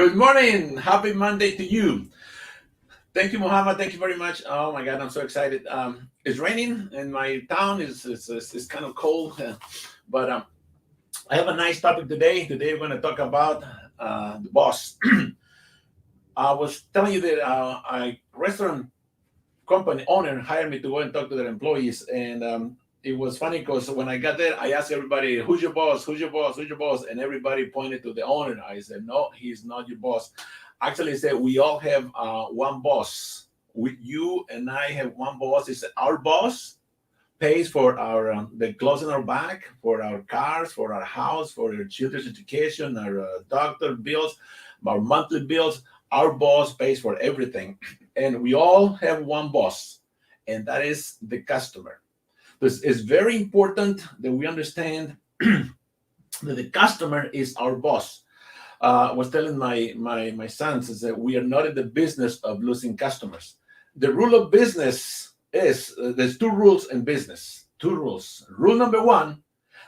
Good morning. Happy Monday to you. Thank you, Muhammad. Thank you very much. Oh my God, I'm so excited. It's raining in my town. It's kind of cold, but I have a nice topic today. Today we're going to talk about the boss. I was telling you that a restaurant company owner hired me to go and talk to their employees, and it was funny because when I got there, I asked everybody, "Who's your boss? Who's your boss? Who's your boss?" And everybody pointed to the owner. I said, "No, he's not your boss." Actually, I said we all have one boss. You and I have one boss. It's our boss pays for our the clothes on our back, for our cars, for our house, for our children's education, our doctor bills, our monthly bills. Our boss pays for everything, and we all have one boss, and that is the customer. This is very important that we understand that the customer is our boss. I was telling my sons is that we are not in the business of losing customers. The rule of business is there's two rules in business. Two rules. Rule number one: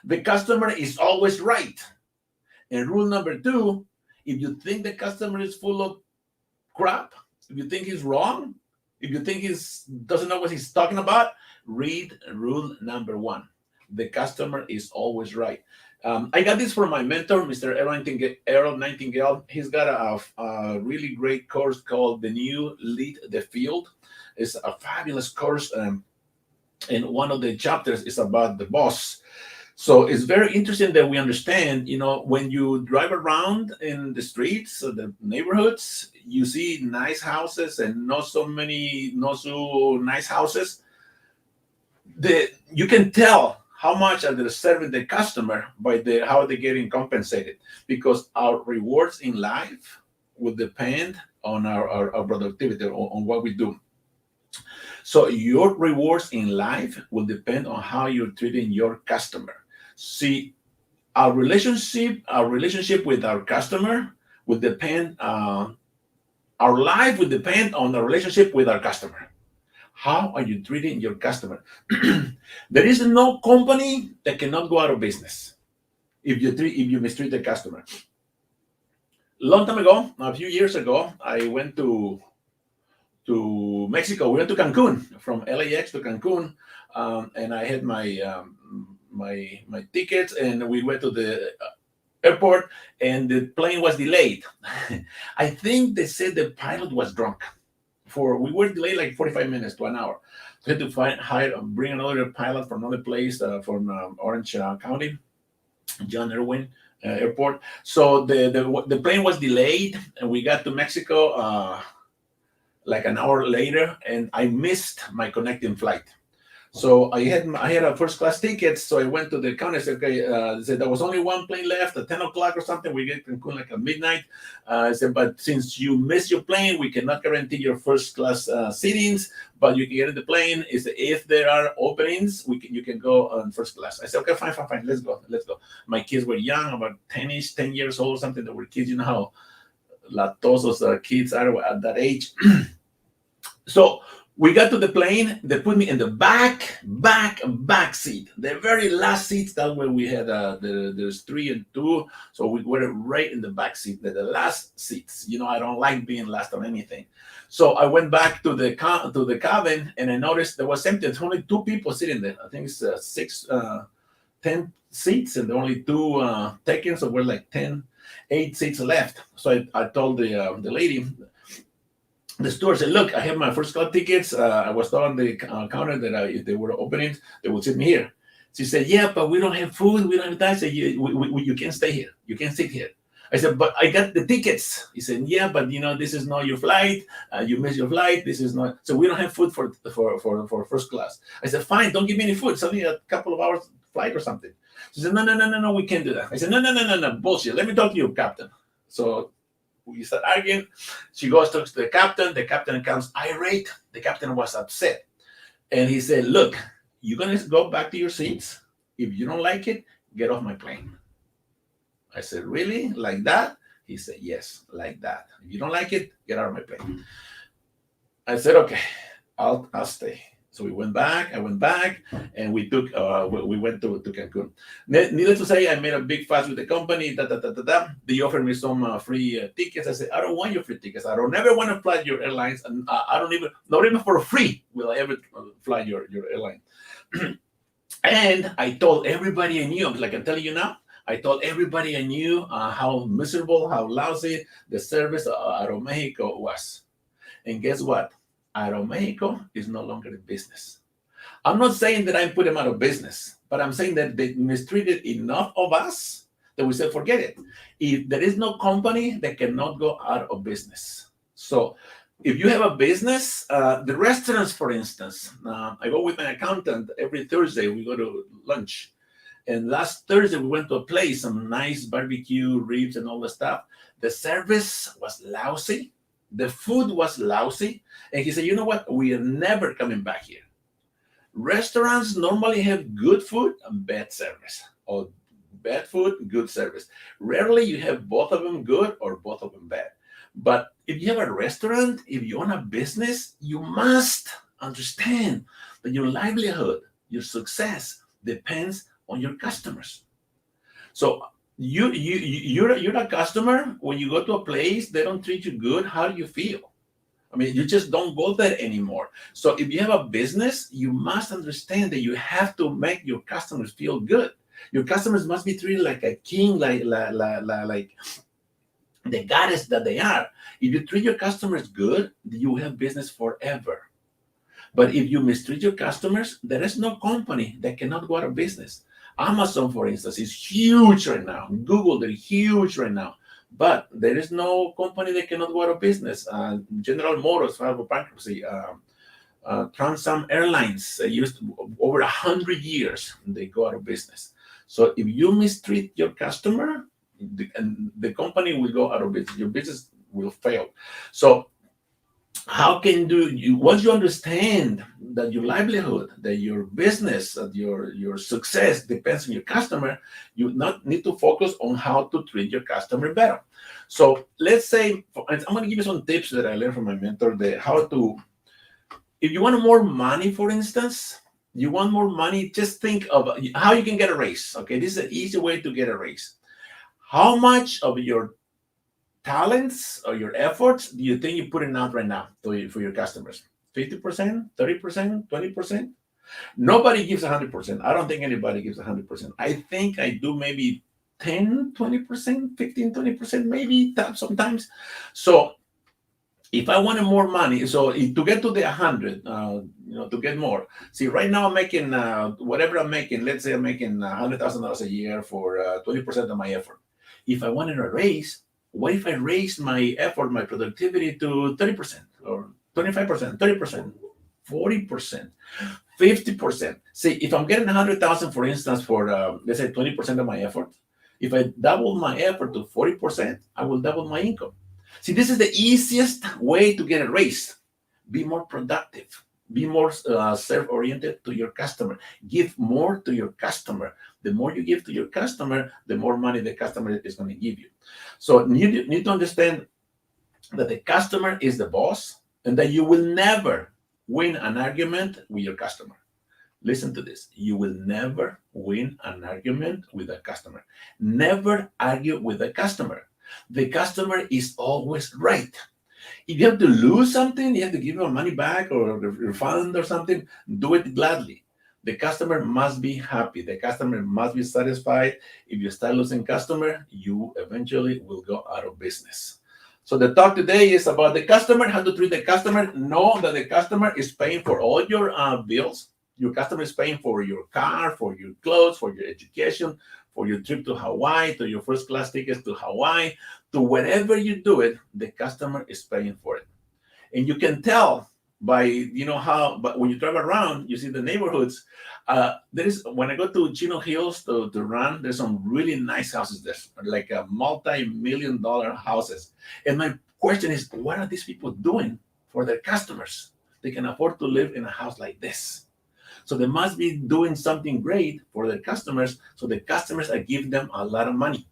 the customer is always right. And rule number two: if you think the customer is full of crap, if you think he's wrong, if you think he's doesn't know what he's talking about, read rule number one. The customer is always right. I got this from my mentor, Mr. Errol Nightingale. He's got a really great course called The New Lead the Field. It's a fabulous course, and one of the chapters is about the boss. So it's very interesting that we understand, when you drive around in the streets of the neighborhoods, you see nice houses and not so nice houses. You can tell how much are they serving the customer by how they're getting compensated, because our rewards in life will depend on our productivity, on what we do. So your rewards in life will depend on how you're treating your customer. See, our relationship with our customer will depend. Our life will depend on the relationship with our customer. How are you treating your customer? There is no company that cannot go out of business if you mistreat the customer. Long time ago, a few years ago, I went to Mexico. We went to Cancun, from LAX to Cancun, and I had my tickets, and we went to the airport, and the plane was delayed. I think they said the pilot was drunk. We were delayed like 45 minutes to an hour. So I had to bring another pilot from another place, from Orange County, John Irwin Airport. So the plane was delayed, and we got to Mexico like an hour later, and I missed my connecting flight. So I had a first class ticket. So I went to the counter. I said, okay, said there was only one plane left at 10 o'clock or something. We get Cancun like at midnight. I said, but since you missed your plane, we cannot guarantee your first class seatings, but you can get in the plane. Is if there are openings, you can go on first class. I said, okay, fine, let's go. My kids were young, about 10 years old or something. They were kids. You know how latosos kids are at that age. So we got to the plane. They put me in the back seat, the very last seats. That way we had there's three and two, so we were right in the back seat, the last seats. I don't like being last on anything. So I went back to the cabin, and I noticed there was empty. There's only two people sitting there. I think it's 10 seats, and only two taken. So we're like 8 seats left. So I told the lady. The store said, "Look, I have my first class tickets. I was told on the counter that if they were openings, they would sit me here." She said, "Yeah, but we don't have food. We don't have that. So you can't stay here. You can't sit here." I said, "But I got the tickets." He said, "Yeah, but this is not your flight. You missed your flight. This is not. So we don't have food for first class." I said, "Fine. Don't give me any food. It's only a couple of hours flight or something." She said, No. We can't do that." I said, No. Bullshit. Let me talk to you, Captain." So we start arguing. She goes, talks to the captain. The captain becomes irate. The captain was upset. And he said, "Look, you're going to go back to your seats. If you don't like it, get off my plane." I said, "Really? Like that?" He said, "Yes, like that. If you don't like it, get out of my plane." I said, "Okay, I'll stay." So we went back. I went back, and we went to Cancun. Needless to say, I made a big fuss with the company. They offered me some free tickets. I said, I don't want your free tickets. I don't ever want to fly your airlines, and I don't even, not even for free, will I ever fly your airline. And I told everybody I knew, like I'm telling you now, I told everybody I knew how miserable, how lousy the service at Aeromexico was. And guess what? Aeromexico is no longer in business. I'm not saying that I put them out of business, but I'm saying that they mistreated enough of us that we said, forget it. If there is no company that cannot go out of business. So if you have a business, the restaurants, for instance, I go with my accountant every Thursday. We go to lunch. And last Thursday, we went to a place, some nice barbecue, ribs, and all the stuff. The service was lousy. The food was lousy. And he said, you know what? We are never coming back here. Restaurants normally have good food and bad service, or bad food, good service. Rarely you have both of them good or both of them bad. But if you have a restaurant, if you own a business, you must understand that your livelihood, your success depends on your customers. So you're a customer. When you go to a place, they don't treat you good. How do you feel? I mean, you just don't go there anymore. So if you have a business, you must understand that you have to make your customers feel good. Your customers must be treated like a king, like the goddess that they are. If you treat your customers good, you have business forever. But if you mistreat your customers, there is no company that cannot go out of business. Amazon, for instance, is huge right now. Google, they're huge right now. But there is no company that cannot go out of business. General Motors filed for bankruptcy. Transam Airlines used over 100 years, they go out of business. So if you mistreat your customer, the company will go out of business. Your business will fail. So how can you once you understand that your livelihood, that your business, that your success depends on your customer, you not need to focus on how to treat your customer better. So let's say, I'm going to give you some tips that I learned from my mentor, if you want more money, for instance, you want more money, just think of how you can get a raise. Okay, this is an easy way to get a raise. How much of your talents or your efforts do you think you're putting out right now for your customers? 50%, 30%, 20%? Nobody gives 100%. I don't think anybody gives 100%. I think I do maybe 10, 20%, 15, 20%, maybe sometimes. So if I wanted more money, so to get to the 100, to get more. See, right now I'm making whatever I'm making. Let's say I'm making $100,000 a year for 20% of my effort. If I wanted a raise, what if I raise my effort, my productivity to 30% or 25%, 30%, 40%, 50%? See, if I'm getting 100,000, for instance, for let's say 20% of my effort, if I double my effort to 40%, I will double my income. See, this is the easiest way to get a raise. Be more productive. Be more self-oriented to your customer. Give more to your customer. The more you give to your customer, the more money the customer is going to give you. So you need to understand that the customer is the boss and that you will never win an argument with your customer. Listen to this. You will never win an argument with a customer. Never argue with a customer. The customer is always right. If you have to lose something, you have to give your money back or refund or something, do it gladly. The customer must be happy. The customer must be satisfied. If you start losing customer, you eventually will go out of business. So the talk today is about the customer, how to treat the customer. Know that the customer is paying for all your bills. Your customer is paying for your car, for your clothes, for your education, for your trip to Hawaii, to your first class tickets to Hawaii, to wherever you do it, the customer is paying for it. And you can tell by, but when you drive around, you see the neighborhoods. When I go to Chino Hills to run, there's some really nice houses there, like a multi-million-dollar houses. And my question is, what are these people doing for their customers? They can afford to live in a house like this. So they must be doing something great for their customers, so the customers are giving them a lot of money.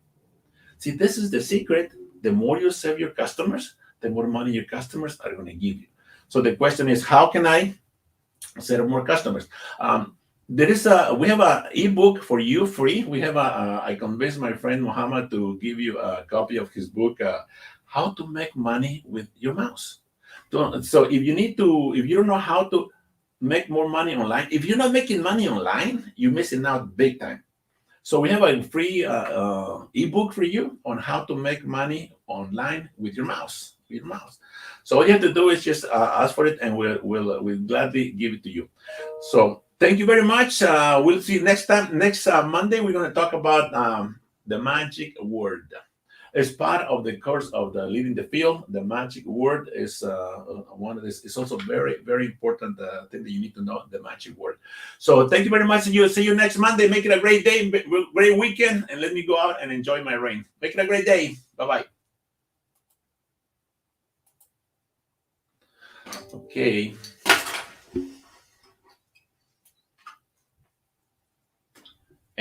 See, this is the secret. The more you serve your customers, the more money your customers are going to give you. So the question is, how can I set up more customers. There is a we have a ebook for you free. We have I convinced my friend Muhammad to give you a copy of his book, How to Make Money with Your Mouse. So if you don't know how to make more money online, if you're not making money online, you're missing out big time. So we have a free ebook for you on how to make money online with your mouse. With your mouse. So all you have to do is just ask for it, and we'll gladly give it to you. So thank you very much. We'll see you next time. Next Monday, we're going to talk about the magic word. As part of the course of the leading the field, the magic word is one of this. It's also very very important thing that you need to know, the magic word. So thank you very much. See you next Monday. Make it a great day, great weekend, and let me go out and enjoy my rain. Make it a great day. Bye bye. Okay.